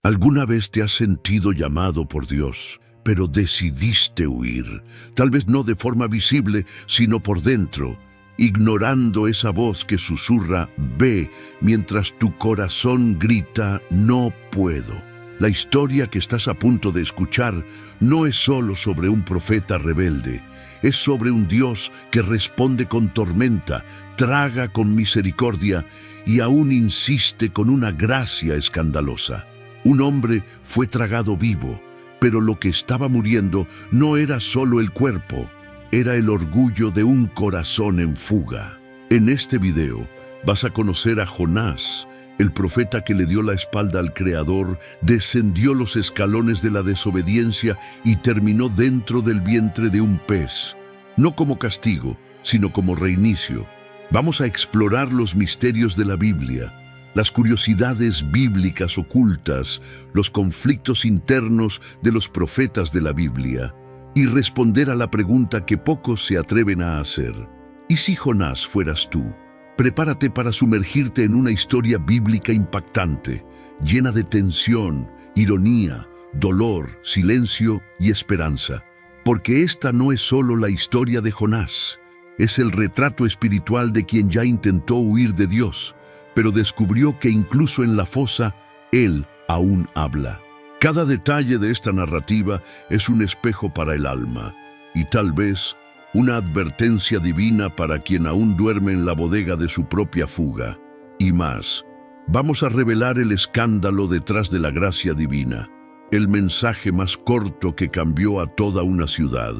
¿Alguna vez te has sentido llamado por Dios, pero decidiste huir? Tal vez no de forma visible, sino por dentro, ignorando esa voz que susurra, ve, mientras tu corazón grita, no puedo. La historia que estás a punto de escuchar no es solo sobre un profeta rebelde, es sobre un Dios que responde con tormenta, traga con misericordia y aún insiste con una gracia escandalosa. Un hombre fue tragado vivo, pero lo que estaba muriendo no era solo el cuerpo, era el orgullo de un corazón en fuga. En este video vas a conocer a Jonás, el profeta que le dio la espalda al Creador, descendió los escalones de la desobediencia y terminó dentro del vientre de un pez, no como castigo, sino como reinicio. Vamos a explorar los misterios de la Biblia, las curiosidades bíblicas ocultas, los conflictos internos de los profetas de la Biblia, y responder a la pregunta que pocos se atreven a hacer. ¿Y si Jonás fueras tú? Prepárate para sumergirte en una historia bíblica impactante, llena de tensión, ironía, dolor, silencio y esperanza. Porque esta no es solo la historia de Jonás, es el retrato espiritual de quien ya intentó huir de Dios, pero descubrió que incluso en la fosa, Él aún habla. Cada detalle de esta narrativa es un espejo para el alma, y tal vez una advertencia divina para quien aún duerme en la bodega de su propia fuga. Y más, vamos a revelar el escándalo detrás de la gracia divina, el mensaje más corto que cambió a toda una ciudad,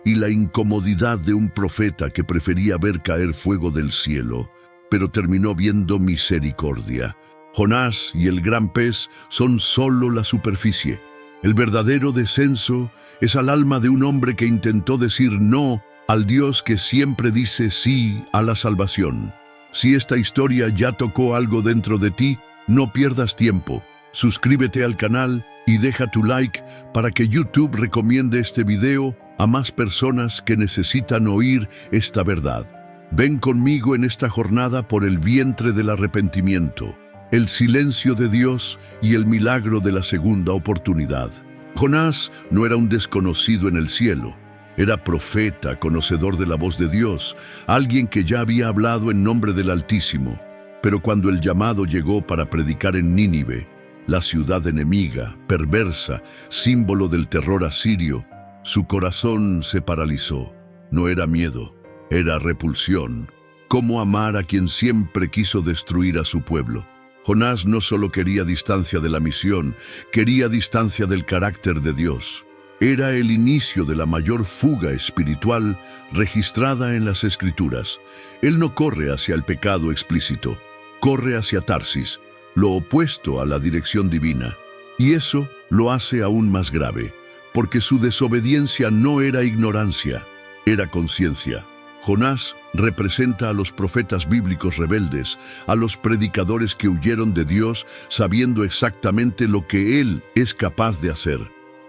y la incomodidad de un profeta que prefería ver caer fuego del cielo, pero terminó viendo misericordia. Jonás y el gran pez son solo la superficie. El verdadero descenso es al alma de un hombre que intentó decir no al Dios que siempre dice sí a la salvación. Si esta historia ya tocó algo dentro de ti, no pierdas tiempo. Suscríbete al canal y deja tu like para que YouTube recomiende este video a más personas que necesitan oír esta verdad. Ven conmigo en esta jornada por el vientre del arrepentimiento, el silencio de Dios y el milagro de la segunda oportunidad. Jonás no era un desconocido en el cielo, era profeta, conocedor de la voz de Dios, alguien que ya había hablado en nombre del Altísimo. Pero cuando el llamado llegó para predicar en Nínive, la ciudad enemiga, perversa, símbolo del terror asirio, su corazón se paralizó. No era miedo, era repulsión. ¿Cómo amar a quien siempre quiso destruir a su pueblo? Jonás no solo quería distancia de la misión, quería distancia del carácter de Dios. Era el inicio de la mayor fuga espiritual registrada en las Escrituras. Él no corre hacia el pecado explícito, corre hacia Tarsis, lo opuesto a la dirección divina. Y eso lo hace aún más grave, porque su desobediencia no era ignorancia, era conciencia. Jonás representa a los profetas bíblicos rebeldes, a los predicadores que huyeron de Dios sabiendo exactamente lo que Él es capaz de hacer.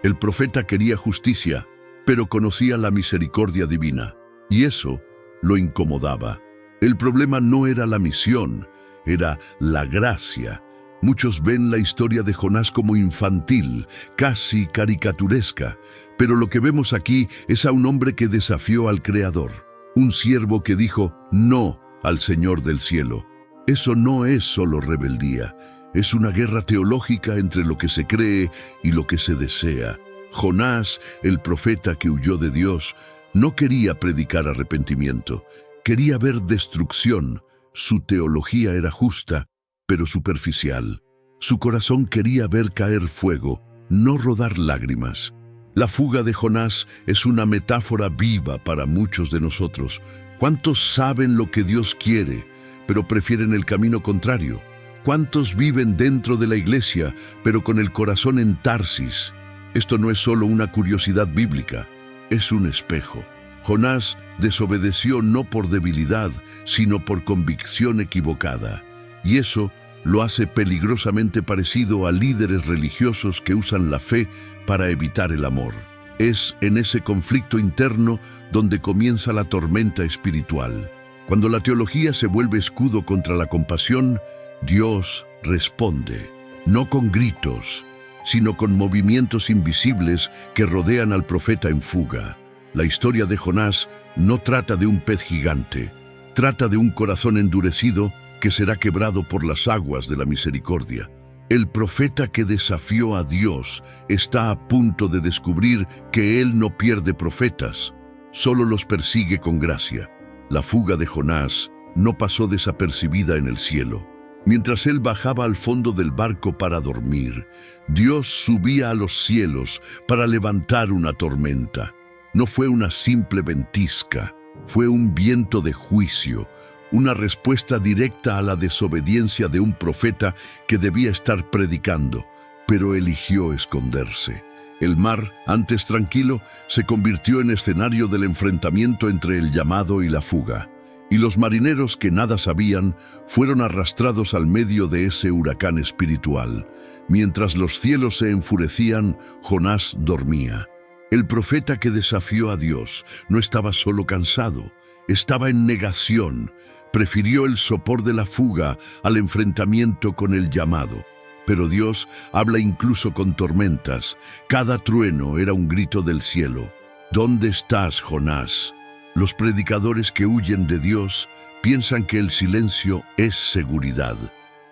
El profeta quería justicia, pero conocía la misericordia divina, y eso lo incomodaba. El problema no era la misión, era la gracia. Muchos ven la historia de Jonás como infantil, casi caricaturesca, pero lo que vemos aquí es a un hombre que desafió al Creador. Un siervo que dijo no al Señor del cielo. Eso no es solo rebeldía, es una guerra teológica entre lo que se cree y lo que se desea. Jonás, el profeta que huyó de Dios, no quería predicar arrepentimiento, quería ver destrucción. Su teología era justa, pero superficial. Su corazón quería ver caer fuego, no rodar lágrimas. La fuga de Jonás es una metáfora viva para muchos de nosotros. ¿Cuántos saben lo que Dios quiere, pero prefieren el camino contrario? ¿Cuántos viven dentro de la iglesia, pero con el corazón en Tarsis? Esto no es solo una curiosidad bíblica, es un espejo. Jonás desobedeció no por debilidad, sino por convicción equivocada. Y eso lo hace peligrosamente parecido a líderes religiosos que usan la fe para evitar el amor. Es en ese conflicto interno donde comienza la tormenta espiritual. Cuando la teología se vuelve escudo contra la compasión, Dios responde, no con gritos, sino con movimientos invisibles que rodean al profeta en fuga. La historia de Jonás no trata de un pez gigante, trata de un corazón endurecido que será quebrado por las aguas de la misericordia. El profeta que desafió a Dios está a punto de descubrir que Él no pierde profetas, solo los persigue con gracia. La fuga de Jonás no pasó desapercibida en el cielo. Mientras él bajaba al fondo del barco para dormir, Dios subía a los cielos para levantar una tormenta. No fue una simple ventisca, fue un viento de juicio, una respuesta directa a la desobediencia de un profeta que debía estar predicando, pero eligió esconderse. El mar, antes tranquilo, se convirtió en escenario del enfrentamiento entre el llamado y la fuga. Y los marineros que nada sabían fueron arrastrados al medio de ese huracán espiritual. Mientras los cielos se enfurecían, Jonás dormía. El profeta que desafió a Dios no estaba solo cansado, estaba en negación. Prefirió el sopor de la fuga al enfrentamiento con el llamado. Pero Dios habla incluso con tormentas. Cada trueno era un grito del cielo. ¿Dónde estás, Jonás? Los predicadores que huyen de Dios piensan que el silencio es seguridad,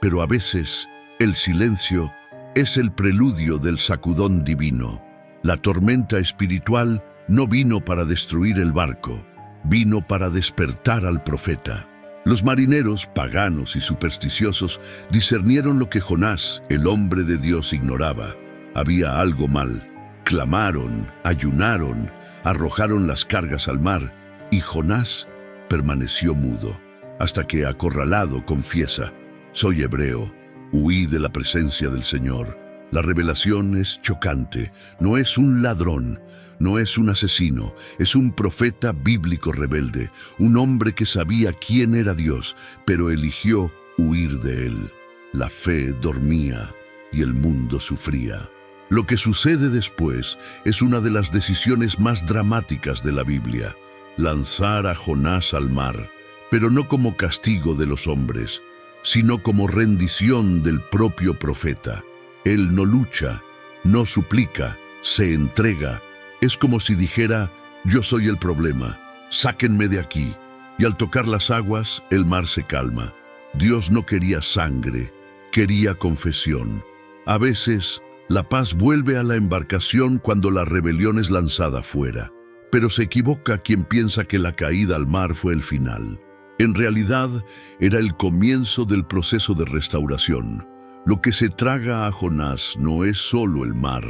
pero a veces el silencio es el preludio del sacudón divino. La tormenta espiritual no vino para destruir el barco, vino para despertar al profeta. Los marineros, paganos y supersticiosos, discernieron lo que Jonás, el hombre de Dios, ignoraba. Había algo mal. Clamaron, ayunaron, arrojaron las cargas al mar, y Jonás permaneció mudo, hasta que, acorralado, confiesa: «Soy hebreo, huí de la presencia del Señor». La revelación es chocante. No es un ladrón, no es un asesino, es un profeta bíblico rebelde, un hombre que sabía quién era Dios, pero eligió huir de él. La fe dormía y el mundo sufría. Lo que sucede después es una de las decisiones más dramáticas de la Biblia: lanzar a Jonás al mar, pero no como castigo de los hombres, sino como rendición del propio profeta. Él no lucha, no suplica, se entrega. Es como si dijera: «Yo soy el problema, sáquenme de aquí». Y al tocar las aguas, el mar se calma. Dios no quería sangre, quería confesión. A veces, la paz vuelve a la embarcación cuando la rebelión es lanzada fuera. Pero se equivoca quien piensa que la caída al mar fue el final. En realidad, era el comienzo del proceso de restauración. Lo que se traga a Jonás no es solo el mar,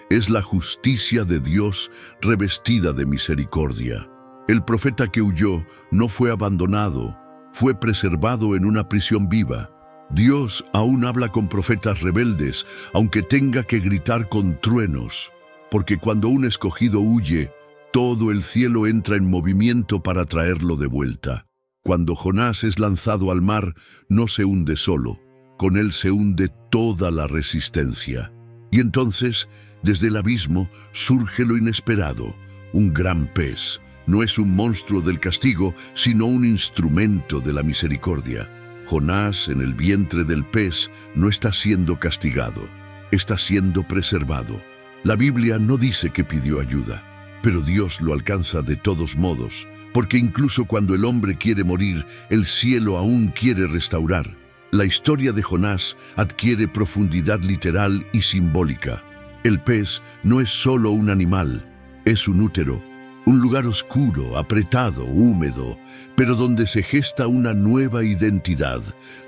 es la justicia de Dios revestida de misericordia. El profeta que huyó no fue abandonado, fue preservado en una prisión viva. Dios aún habla con profetas rebeldes, aunque tenga que gritar con truenos, porque cuando un escogido huye, todo el cielo entra en movimiento para traerlo de vuelta. Cuando Jonás es lanzado al mar, no se hunde solo, con él se hunde toda la resistencia. Y entonces, desde el abismo, surge lo inesperado: un gran pez. No es un monstruo del castigo, sino un instrumento de la misericordia. Jonás, en el vientre del pez, no está siendo castigado, está siendo preservado. La Biblia no dice que pidió ayuda, pero Dios lo alcanza de todos modos, porque incluso cuando el hombre quiere morir, el cielo aún quiere restaurar. La historia de Jonás adquiere profundidad literal y simbólica. El pez no es solo un animal, es un útero, un lugar oscuro, apretado, húmedo, pero donde se gesta una nueva identidad.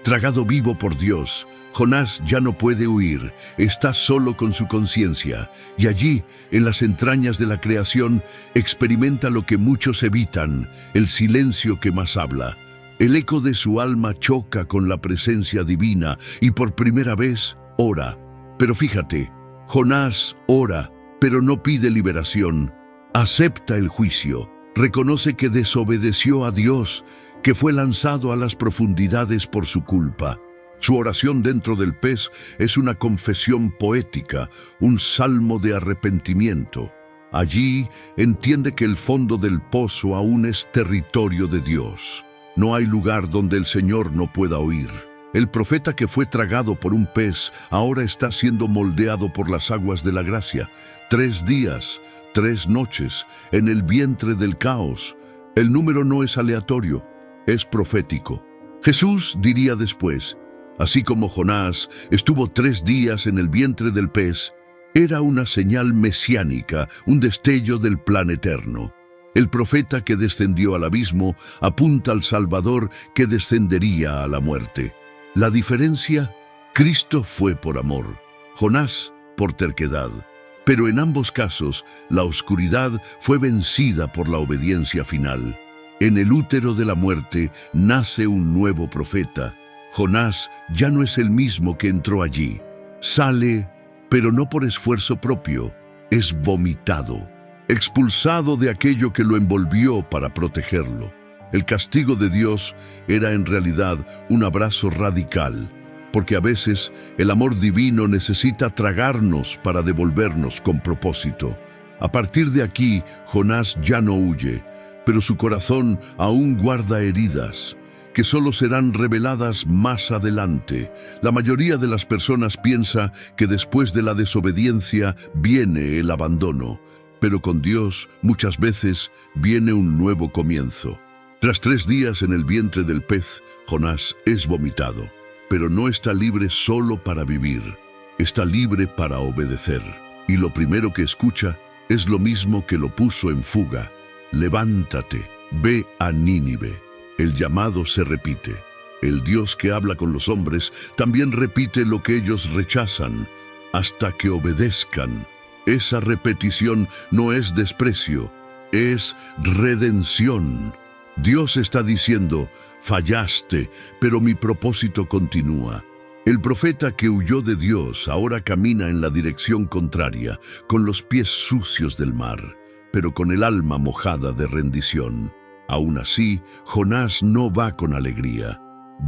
Tragado vivo por Dios, Jonás ya no puede huir, está solo con su conciencia, y allí, en las entrañas de la creación, experimenta lo que muchos evitan: el silencio que más habla. El eco de su alma choca con la presencia divina y por primera vez ora. Pero fíjate, Jonás ora, pero no pide liberación. Acepta el juicio, reconoce que desobedeció a Dios, que fue lanzado a las profundidades por su culpa. Su oración dentro del pez es una confesión poética, un salmo de arrepentimiento. Allí entiende que el fondo del pozo aún es territorio de Dios. No hay lugar donde el Señor no pueda oír. El profeta que fue tragado por un pez ahora está siendo moldeado por las aguas de la gracia. 3 días, 3 noches, en el vientre del caos. El número no es aleatorio, es profético. Jesús diría después, así como Jonás estuvo 3 días en el vientre del pez, era una señal mesiánica, un destello del plan eterno. El profeta que descendió al abismo apunta al Salvador que descendería a la muerte. La diferencia, Cristo fue por amor, Jonás por terquedad. Pero en ambos casos, la oscuridad fue vencida por la obediencia final. En el útero de la muerte nace un nuevo profeta. Jonás ya no es el mismo que entró allí. Sale, pero no por esfuerzo propio, es vomitado, expulsado de aquello que lo envolvió para protegerlo. El castigo de Dios era en realidad un abrazo radical, porque a veces el amor divino necesita tragarnos para devolvernos con propósito. A partir de aquí, Jonás ya no huye, pero su corazón aún guarda heridas, que solo serán reveladas más adelante. La mayoría de las personas piensa que después de la desobediencia viene el abandono, pero con Dios muchas veces viene un nuevo comienzo. Tras 3 días en el vientre del pez, Jonás es vomitado, pero no está libre solo para vivir, está libre para obedecer. Y lo primero que escucha es lo mismo que lo puso en fuga: levántate, ve a Nínive. El llamado se repite. El Dios que habla con los hombres también repite lo que ellos rechazan, hasta que obedezcan. Esa repetición no es desprecio, es redención. Dios está diciendo, fallaste, pero mi propósito continúa. El profeta que huyó de Dios ahora camina en la dirección contraria, con los pies sucios del mar, pero con el alma mojada de rendición. Aún así, Jonás no va con alegría.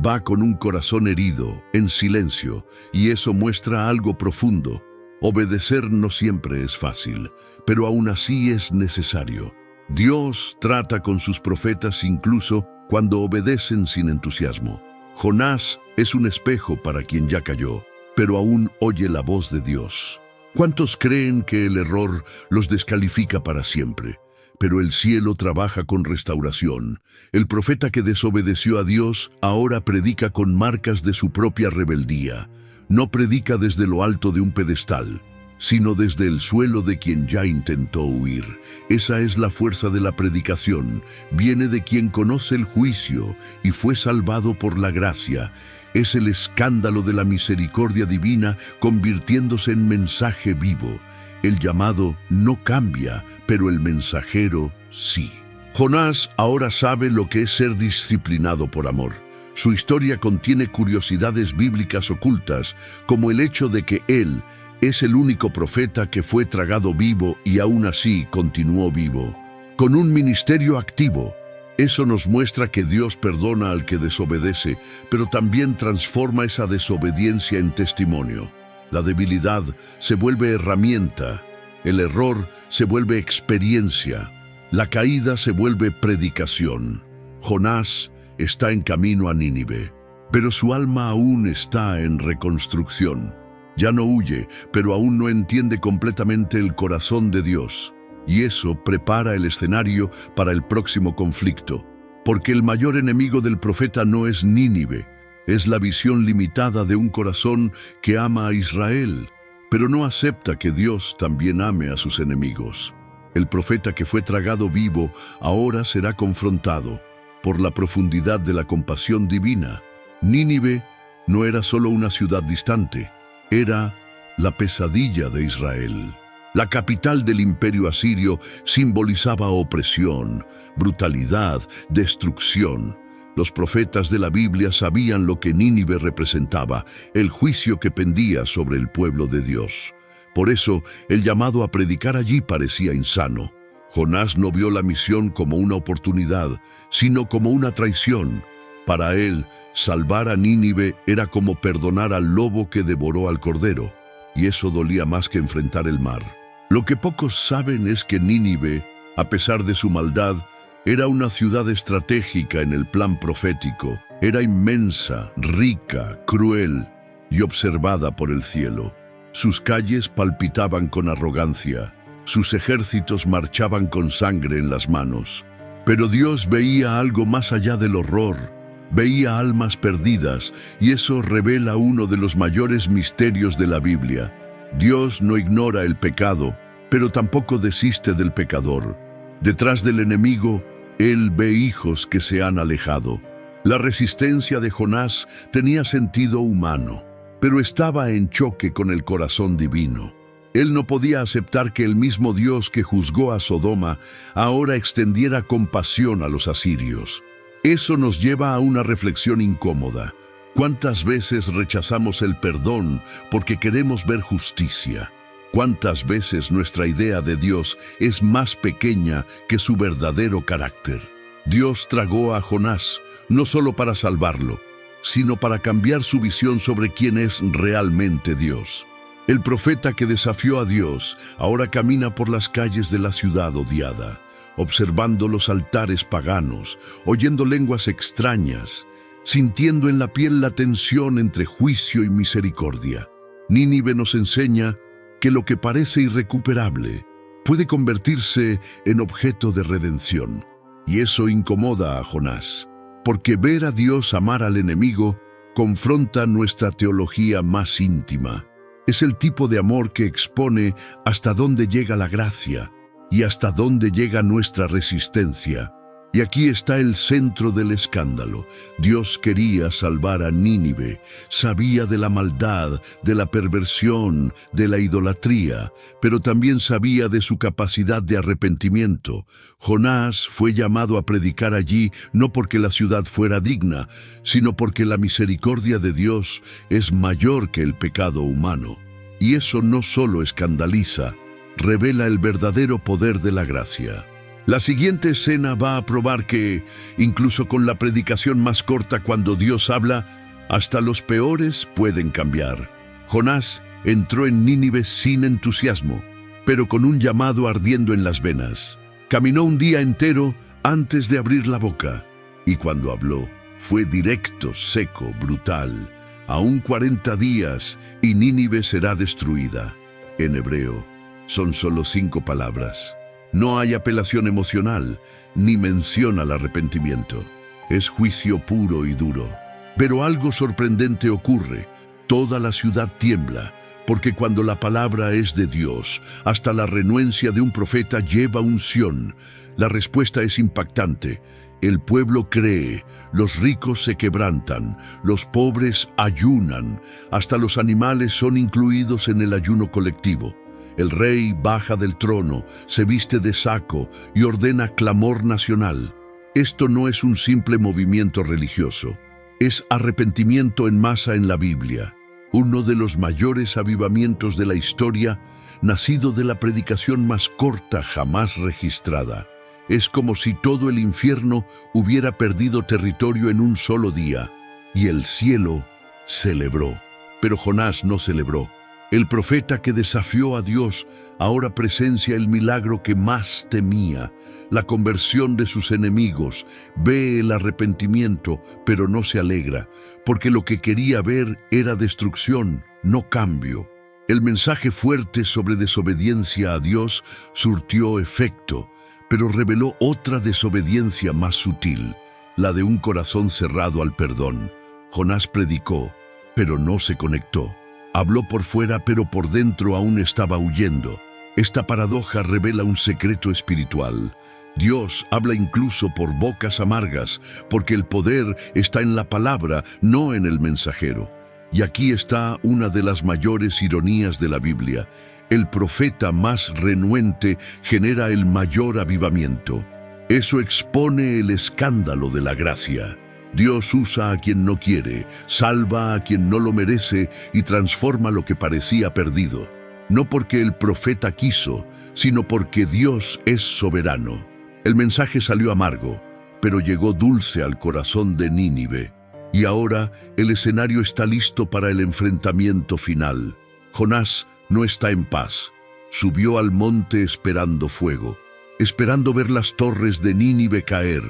Va con un corazón herido, en silencio, y eso muestra algo profundo. Obedecer no siempre es fácil, pero aún así es necesario. Dios trata con sus profetas incluso cuando obedecen sin entusiasmo. Jonás es un espejo para quien ya cayó, pero aún oye la voz de Dios. ¿Cuántos creen que el error los descalifica para siempre? Pero el cielo trabaja con restauración. El profeta que desobedeció a Dios ahora predica con marcas de su propia rebeldía. No predica desde lo alto de un pedestal, sino desde el suelo de quien ya intentó huir. Esa es la fuerza de la predicación. Viene de quien conoce el juicio y fue salvado por la gracia. Es el escándalo de la misericordia divina convirtiéndose en mensaje vivo. El llamado no cambia, pero el mensajero sí. Jonás ahora sabe lo que es ser disciplinado por amor. Su historia contiene curiosidades bíblicas ocultas, como el hecho de que él es el único profeta que fue tragado vivo y aún así continuó vivo, con un ministerio activo. Eso nos muestra que Dios perdona al que desobedece, pero también transforma esa desobediencia en testimonio. La debilidad se vuelve herramienta, el error se vuelve experiencia, la caída se vuelve predicación. Jonás está en camino a Nínive, pero su alma aún está en reconstrucción. Ya no huye, pero aún no entiende completamente el corazón de Dios. Y eso prepara el escenario para el próximo conflicto, porque el mayor enemigo del profeta no es Nínive, es la visión limitada de un corazón que ama a Israel, pero no acepta que Dios también ame a sus enemigos. El profeta que fue tragado vivo ahora será confrontado por la profundidad de la compasión divina. Nínive no era solo una ciudad distante, era la pesadilla de Israel. La capital del imperio asirio simbolizaba opresión, brutalidad, destrucción. Los profetas de la Biblia sabían lo que Nínive representaba, el juicio que pendía sobre el pueblo de Dios. Por eso, el llamado a predicar allí parecía insano. Jonás no vio la misión como una oportunidad, sino como una traición. Para él, salvar a Nínive era como perdonar al lobo que devoró al cordero, y eso dolía más que enfrentar el mar. Lo que pocos saben es que Nínive, a pesar de su maldad, era una ciudad estratégica en el plan profético. Era inmensa, rica, cruel y observada por el cielo. Sus calles palpitaban con arrogancia, sus ejércitos marchaban con sangre en las manos. Pero Dios veía algo más allá del horror, veía almas perdidas, y eso revela uno de los mayores misterios de la Biblia. Dios no ignora el pecado, pero tampoco desiste del pecador. Detrás del enemigo, Él ve hijos que se han alejado. La resistencia de Jonás tenía sentido humano, pero estaba en choque con el corazón divino. Él no podía aceptar que el mismo Dios que juzgó a Sodoma ahora extendiera compasión a los asirios. Eso nos lleva a una reflexión incómoda. ¿Cuántas veces rechazamos el perdón porque queremos ver justicia? ¿Cuántas veces nuestra idea de Dios es más pequeña que su verdadero carácter? Dios tragó a Jonás, no solo para salvarlo, sino para cambiar su visión sobre quién es realmente Dios. El profeta que desafió a Dios ahora camina por las calles de la ciudad odiada, observando los altares paganos, oyendo lenguas extrañas, sintiendo en la piel la tensión entre juicio y misericordia. Nínive nos enseña que lo que parece irrecuperable puede convertirse en objeto de redención. Y eso incomoda a Jonás, porque ver a Dios amar al enemigo confronta nuestra teología más íntima. Es el tipo de amor que expone hasta dónde llega la gracia y hasta dónde llega nuestra resistencia. Y aquí está el centro del escándalo. Dios quería salvar a Nínive, sabía de la maldad, de la perversión, de la idolatría, pero también sabía de su capacidad de arrepentimiento. Jonás fue llamado a predicar allí no porque la ciudad fuera digna, sino porque la misericordia de Dios es mayor que el pecado humano. Y eso no solo escandaliza, revela el verdadero poder de la gracia. La siguiente escena va a probar que, incluso con la predicación más corta cuando Dios habla, hasta los peores pueden cambiar. Jonás entró en Nínive sin entusiasmo, pero con un llamado ardiendo en las venas. Caminó un día entero antes de abrir la boca, y cuando habló, fue directo, seco, brutal. Aún 40 días y Nínive será destruida. En hebreo, son solo 5 palabras. No hay apelación emocional, ni mención al arrepentimiento. Es juicio puro y duro. Pero algo sorprendente ocurre. Toda la ciudad tiembla, porque cuando la palabra es de Dios, hasta la renuencia de un profeta lleva unción. La respuesta es impactante. El pueblo cree, los ricos se quebrantan, los pobres ayunan, hasta los animales son incluidos en el ayuno colectivo. El rey baja del trono, se viste de saco y ordena clamor nacional. Esto no es un simple movimiento religioso, es arrepentimiento en masa en la Biblia, uno de los mayores avivamientos de la historia, nacido de la predicación más corta jamás registrada. Es como si todo el infierno hubiera perdido territorio en un solo día, y el cielo celebró. Pero Jonás no celebró. El profeta que desafió a Dios ahora presencia el milagro que más temía, la conversión de sus enemigos. Ve el arrepentimiento, pero no se alegra, porque lo que quería ver era destrucción, no cambio. El mensaje fuerte sobre desobediencia a Dios surtió efecto, pero reveló otra desobediencia más sutil, la de un corazón cerrado al perdón. Jonás predicó, pero no se conectó. Habló por fuera, pero por dentro aún estaba huyendo. Esta paradoja revela un secreto espiritual. Dios habla incluso por bocas amargas, porque el poder está en la palabra, no en el mensajero. Y aquí está una de las mayores ironías de la Biblia. El profeta más renuente genera el mayor avivamiento. Eso expone el escándalo de la gracia. Dios usa a quien no quiere, salva a quien no lo merece y transforma lo que parecía perdido. No porque el profeta quiso, sino porque Dios es soberano. El mensaje salió amargo, pero llegó dulce al corazón de Nínive. Y ahora el escenario está listo para el enfrentamiento final. Jonás no está en paz. Subió al monte esperando fuego, esperando ver las torres de Nínive caer,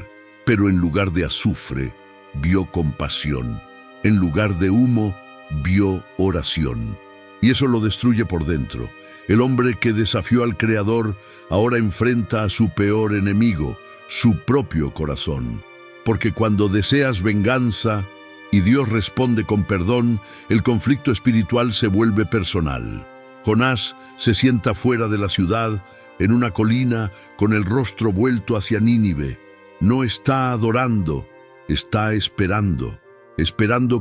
pero en lugar de azufre, vio compasión. En lugar de humo, vio oración. Y eso lo destruye por dentro. El hombre que desafió al Creador ahora enfrenta a su peor enemigo, su propio corazón. Porque cuando deseas venganza y Dios responde con perdón, el conflicto espiritual se vuelve personal. Jonás se sienta fuera de la ciudad, en una colina, con el rostro vuelto hacia Nínive. No está adorando, está esperando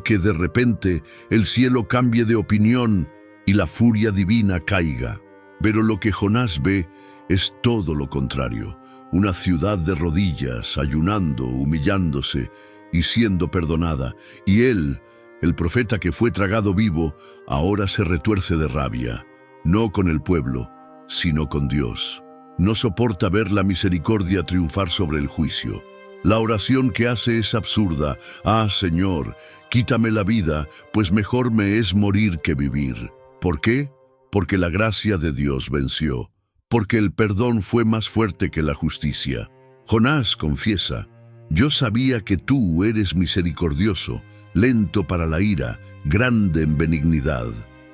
que de repente el cielo cambie de opinión y la furia divina caiga. Pero lo que Jonás ve es todo lo contrario. Una ciudad de rodillas, ayunando, humillándose y siendo perdonada. Y él, el profeta que fue tragado vivo, ahora se retuerce de rabia. No con el pueblo, sino con Dios. No soporta ver la misericordia triunfar sobre el juicio. La oración que hace es absurda. Ah, Señor, quítame la vida, pues mejor me es morir que vivir. ¿Por qué? Porque la gracia de Dios venció. Porque el perdón fue más fuerte que la justicia. Jonás confiesa: yo sabía que tú eres misericordioso, lento para la ira, grande en benignidad.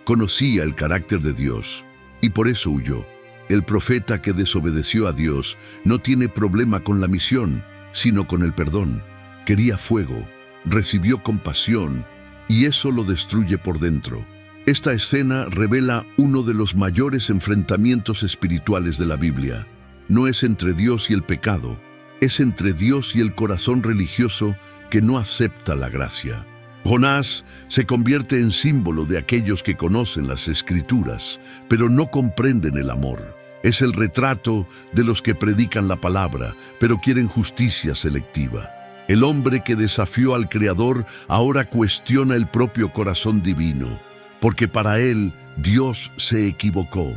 Conocía el carácter de Dios, y por eso huyó. El profeta que desobedeció a Dios no tiene problema con la misión, sino con el perdón. Quería fuego, recibió compasión, y eso lo destruye por dentro. Esta escena revela uno de los mayores enfrentamientos espirituales de la Biblia. No es entre Dios y el pecado, es entre Dios y el corazón religioso que no acepta la gracia. Jonás se convierte en símbolo de aquellos que conocen las Escrituras, pero no comprenden el amor. Es el retrato de los que predican la palabra, pero quieren justicia selectiva. El hombre que desafió al Creador ahora cuestiona el propio corazón divino, porque para él Dios se equivocó.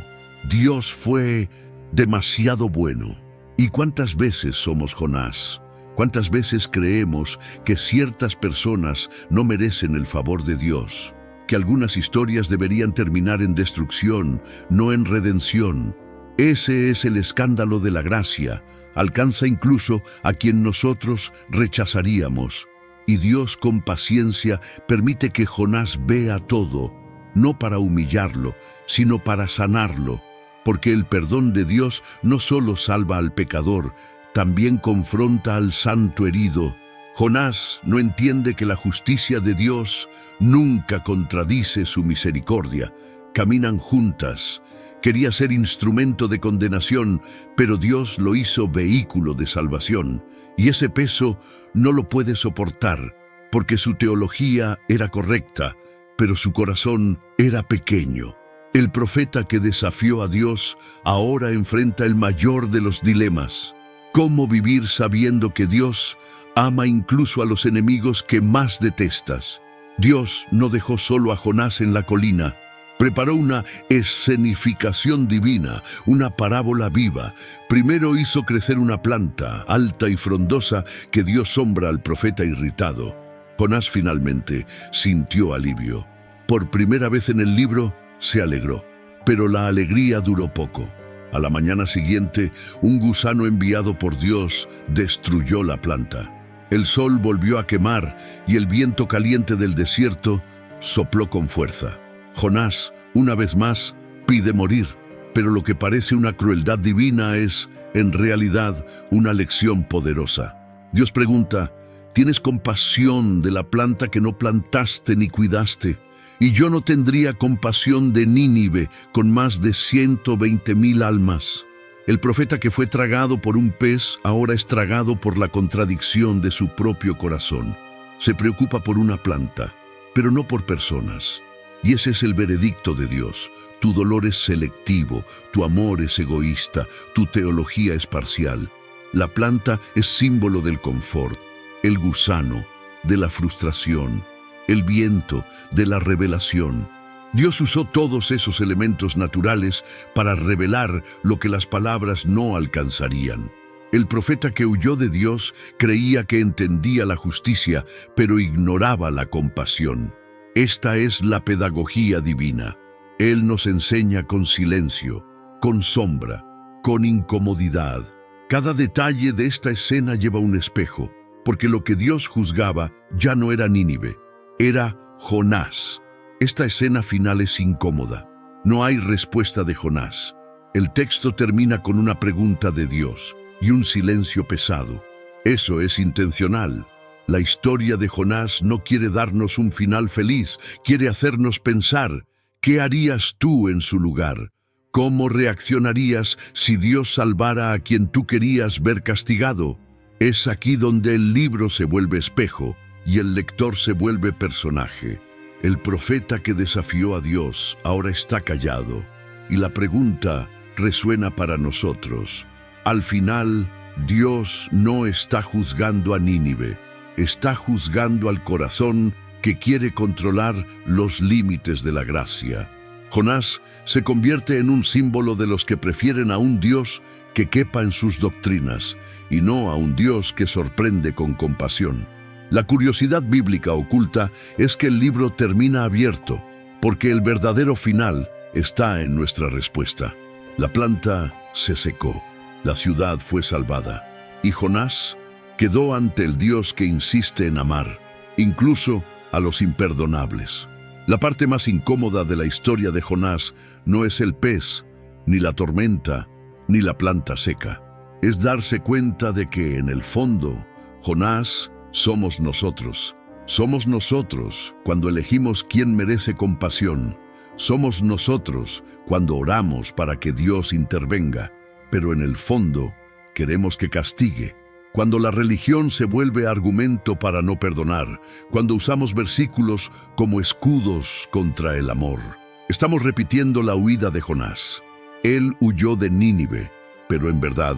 Dios fue demasiado bueno. ¿Y cuántas veces somos Jonás? ¿Cuántas veces creemos que ciertas personas no merecen el favor de Dios? Que algunas historias deberían terminar en destrucción, no en redención. Ese es el escándalo de la gracia. Alcanza incluso a quien nosotros rechazaríamos. Y Dios con paciencia permite que Jonás vea todo, no para humillarlo, sino para sanarlo. Porque el perdón de Dios no solo salva al pecador, también confronta al santo herido. Jonás no entiende que la justicia de Dios nunca contradice su misericordia. Caminan juntas. Quería ser instrumento de condenación, pero Dios lo hizo vehículo de salvación. Y ese peso no lo puede soportar, porque su teología era correcta, pero su corazón era pequeño. El profeta que desafió a Dios ahora enfrenta el mayor de los dilemas. ¿Cómo vivir sabiendo que Dios ama incluso a los enemigos que más detestas? Dios no dejó solo a Jonás en la colina. Preparó una escenificación divina, una parábola viva. Primero hizo crecer una planta alta y frondosa que dio sombra al profeta irritado. Jonás finalmente sintió alivio. Por primera vez en el libro se alegró, pero la alegría duró poco. A la mañana siguiente, un gusano enviado por Dios destruyó la planta. El sol volvió a quemar y el viento caliente del desierto sopló con fuerza. Jonás, una vez más, pide morir, pero lo que parece una crueldad divina es, en realidad, una lección poderosa. Dios pregunta: ¿tienes compasión de la planta que no plantaste ni cuidaste? Y yo no tendría compasión de Nínive, con más de 120,000 almas. El profeta que fue tragado por un pez ahora es tragado por la contradicción de su propio corazón. Se preocupa por una planta, pero no por personas. Y ese es el veredicto de Dios. Tu dolor es selectivo, tu amor es egoísta, tu teología es parcial. La planta es símbolo del confort, el gusano, de la frustración, el viento, de la revelación. Dios usó todos esos elementos naturales para revelar lo que las palabras no alcanzarían. El profeta que huyó de Dios creía que entendía la justicia, pero ignoraba la compasión. Esta es la pedagogía divina. Él nos enseña con silencio, con sombra, con incomodidad. Cada detalle de esta escena lleva un espejo. porque lo que Dios juzgaba ya no era Nínive, era Jonás. Esta escena final es incómoda. No hay respuesta de Jonás. El texto termina con una pregunta de Dios y un silencio pesado. Eso es intencional. La historia de Jonás no quiere darnos un final feliz, quiere hacernos pensar. ¿Qué harías tú en su lugar? ¿Cómo reaccionarías si Dios salvara a quien tú querías ver castigado? Es aquí donde el libro se vuelve espejo y el lector se vuelve personaje. El profeta que desafió a Dios ahora está callado y la pregunta resuena para nosotros. Al final, Dios no está juzgando a Nínive, está juzgando al corazón que quiere controlar los límites de la gracia. Jonás se convierte en un símbolo de los que prefieren a un Dios que quepa en sus doctrinas y no a un Dios que sorprende con compasión. La curiosidad bíblica oculta es que el libro termina abierto, porque el verdadero final está en nuestra respuesta. La planta se secó, la ciudad fue salvada, y Jonás quedó ante el Dios que insiste en amar, incluso a los imperdonables. La parte más incómoda de la historia de Jonás no es el pez, ni la tormenta, ni la planta seca. Es darse cuenta de que, en el fondo, Jonás somos nosotros. Somos nosotros cuando elegimos quién merece compasión. Somos nosotros cuando oramos para que Dios intervenga. Pero en el fondo, queremos que castigue. Cuando la religión se vuelve argumento para no perdonar, cuando usamos versículos como escudos contra el amor, estamos repitiendo la huida de Jonás. Él huyó de Nínive, pero en verdad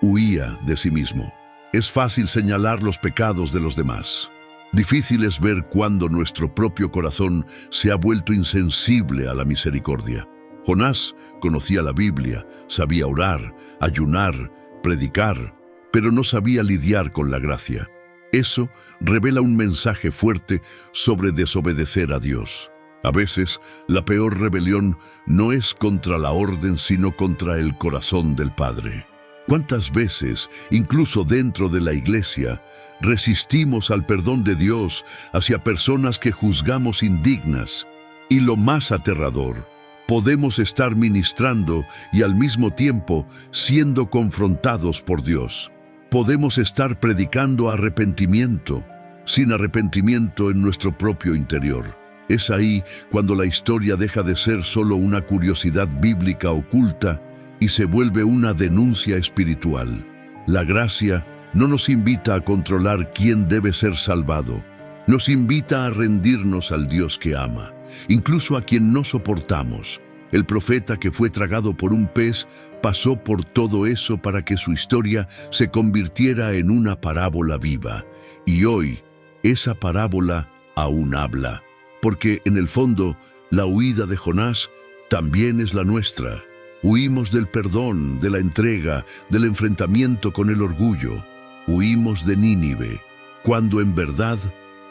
huía de sí mismo. Es fácil señalar los pecados de los demás. Difícil es ver cuando nuestro propio corazón se ha vuelto insensible a la misericordia. Jonás conocía la Biblia, sabía orar, ayunar, predicar, pero no sabía lidiar con la gracia. Eso revela un mensaje fuerte sobre desobedecer a Dios. A veces, la peor rebelión no es contra la orden, sino contra el corazón del Padre. ¿Cuántas veces, incluso dentro de la iglesia, resistimos al perdón de Dios hacia personas que juzgamos indignas? Y lo más aterrador, podemos estar ministrando y al mismo tiempo siendo confrontados por Dios. Podemos estar predicando arrepentimiento, sin arrepentimiento en nuestro propio interior. Es ahí cuando la historia deja de ser solo una curiosidad bíblica oculta y se vuelve una denuncia espiritual. La gracia no nos invita a controlar quién debe ser salvado. Nos invita a rendirnos al Dios que ama, incluso a quien no soportamos. El profeta que fue tragado por un pez pasó por todo eso para que su historia se convirtiera en una parábola viva. Y hoy, esa parábola aún habla, porque en el fondo, la huida de Jonás también es la nuestra. Huimos del perdón, de la entrega, del enfrentamiento con el orgullo. Huimos de Nínive, cuando en verdad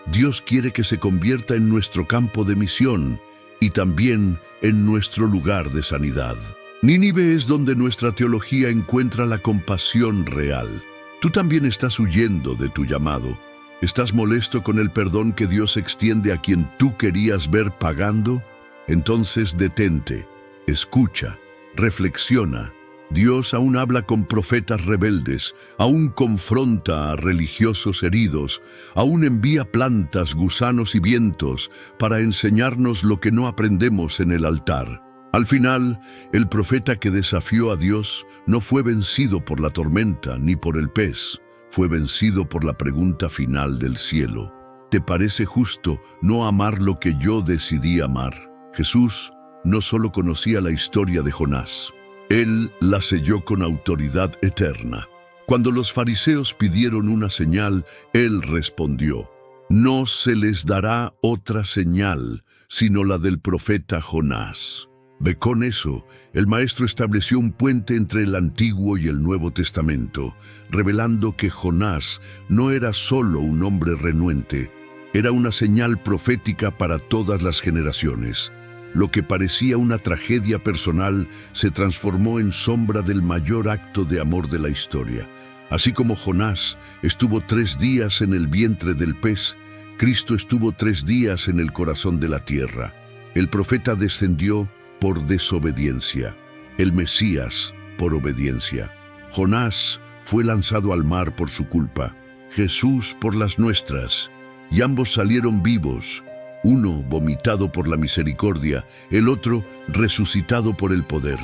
Dios quiere que se convierta en nuestro campo de misión y también en nuestro lugar de sanidad. Nínive es donde nuestra teología encuentra la compasión real. Tú también estás huyendo de tu llamado. ¿Estás molesto con el perdón que Dios extiende a quien tú querías ver pagando? Entonces detente, escucha, reflexiona. Dios aún habla con profetas rebeldes, aún confronta a religiosos heridos, aún envía plantas, gusanos y vientos para enseñarnos lo que no aprendemos en el altar. Al final, el profeta que desafió a Dios no fue vencido por la tormenta ni por el pez, fue vencido por la pregunta final del cielo. ¿Te parece justo no amar lo que yo decidí amar? Jesús no solo conocía la historia de Jonás, Él la selló con autoridad eterna. Cuando los fariseos pidieron una señal, Él respondió: no se les dará otra señal, sino la del profeta Jonás. Ve, con eso, el Maestro estableció un puente entre el Antiguo y el Nuevo Testamento, revelando que Jonás no era solo un hombre renuente, era una señal profética para todas las generaciones. Lo que parecía una tragedia personal se transformó en sombra del mayor acto de amor de la historia. Así como Jonás estuvo 3 días en el vientre del pez, Cristo estuvo 3 días en el corazón de la tierra. El profeta descendió por desobediencia, el Mesías por obediencia. Jonás fue lanzado al mar por su culpa, Jesús por las nuestras, y ambos salieron vivos, uno vomitado por la misericordia, el otro resucitado por el poder.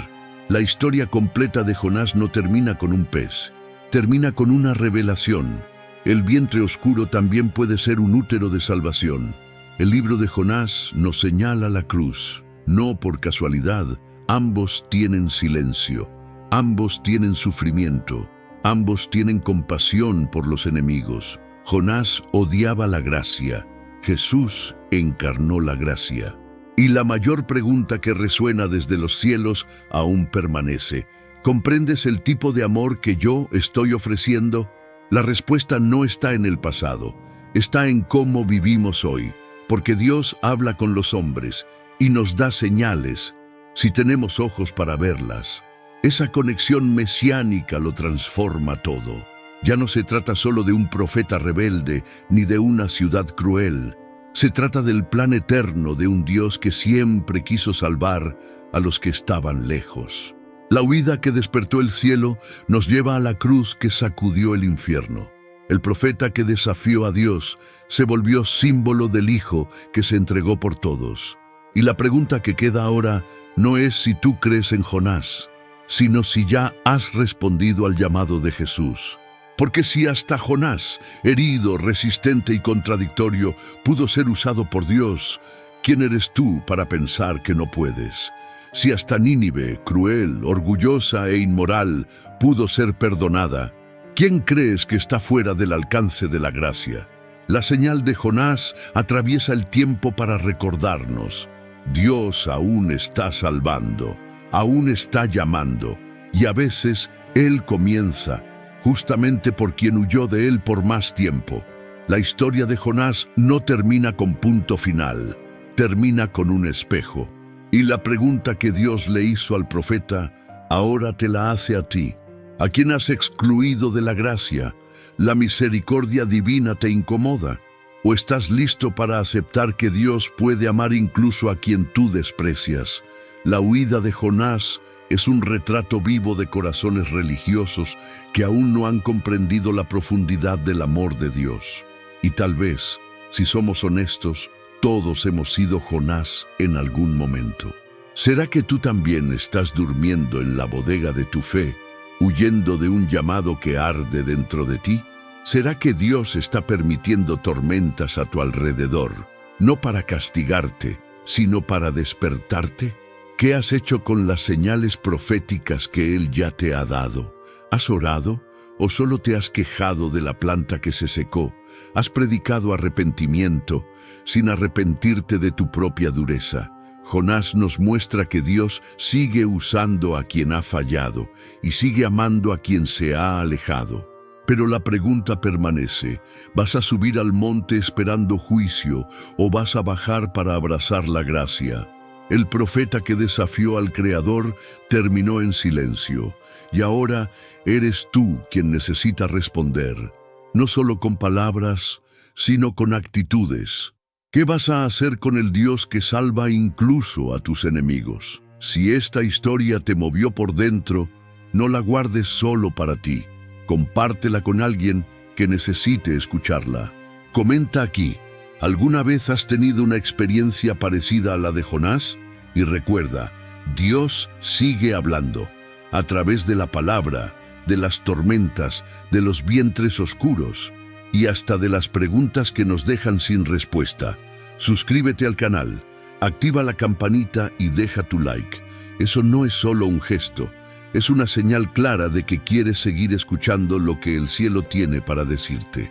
La historia completa de Jonás no termina con un pez, termina con una revelación. El vientre oscuro también puede ser un útero de salvación. El libro de Jonás nos señala la cruz. No por casualidad, ambos tienen silencio, ambos tienen sufrimiento, ambos tienen compasión por los enemigos. Jonás odiaba la gracia, Jesús encarnó la gracia. Y la mayor pregunta que resuena desde los cielos aún permanece: ¿comprendes el tipo de amor que yo estoy ofreciendo? La respuesta no está en el pasado, está en cómo vivimos hoy, porque Dios habla con los hombres y nos da señales, si tenemos ojos para verlas. Esa conexión mesiánica lo transforma todo. Ya no se trata solo de un profeta rebelde ni de una ciudad cruel. Se trata del plan eterno de un Dios que siempre quiso salvar a los que estaban lejos. La huida que despertó el cielo nos lleva a la cruz que sacudió el infierno. El profeta que desafió a Dios se volvió símbolo del Hijo que se entregó por todos. Y la pregunta que queda ahora no es si tú crees en Jonás, sino si ya has respondido al llamado de Jesús. Porque si hasta Jonás, herido, resistente y contradictorio, pudo ser usado por Dios, ¿quién eres tú para pensar que no puedes? Si hasta Nínive, cruel, orgullosa e inmoral, pudo ser perdonada, ¿quién crees que está fuera del alcance de la gracia? La señal de Jonás atraviesa el tiempo para recordarnos: Dios aún está salvando, aún está llamando, y a veces Él comienza, justamente por quien huyó de Él por más tiempo. La historia de Jonás no termina con punto final, termina con un espejo. Y la pregunta que Dios le hizo al profeta, ahora te la hace a ti. ¿A quién has excluido de la gracia? ¿La misericordia divina te incomoda? ¿O estás listo para aceptar que Dios puede amar incluso a quien tú desprecias? La huida de Jonás es un retrato vivo de corazones religiosos que aún no han comprendido la profundidad del amor de Dios. Y tal vez, si somos honestos, todos hemos sido Jonás en algún momento. ¿Será que tú también estás durmiendo en la bodega de tu fe, huyendo de un llamado que arde dentro de ti? ¿Será que Dios está permitiendo tormentas a tu alrededor, no para castigarte, sino para despertarte? ¿Qué has hecho con las señales proféticas que Él ya te ha dado? ¿Has orado o solo te has quejado de la planta que se secó? ¿Has predicado arrepentimiento sin arrepentirte de tu propia dureza? Jonás nos muestra que Dios sigue usando a quien ha fallado y sigue amando a quien se ha alejado. Pero la pregunta permanece: ¿vas a subir al monte esperando juicio o vas a bajar para abrazar la gracia? El profeta que desafió al Creador terminó en silencio, y ahora eres tú quien necesita responder, no solo con palabras, sino con actitudes. ¿Qué vas a hacer con el Dios que salva incluso a tus enemigos? Si esta historia te movió por dentro, no la guardes solo para ti. Compártela con alguien que necesite escucharla. Comenta aquí: ¿alguna vez has tenido una experiencia parecida a la de Jonás? Y recuerda, Dios sigue hablando, a través de la palabra, de las tormentas, de los vientres oscuros y hasta de las preguntas que nos dejan sin respuesta. Suscríbete al canal, activa la campanita y deja tu like. Eso no es solo un gesto, es una señal clara de que quieres seguir escuchando lo que el cielo tiene para decirte.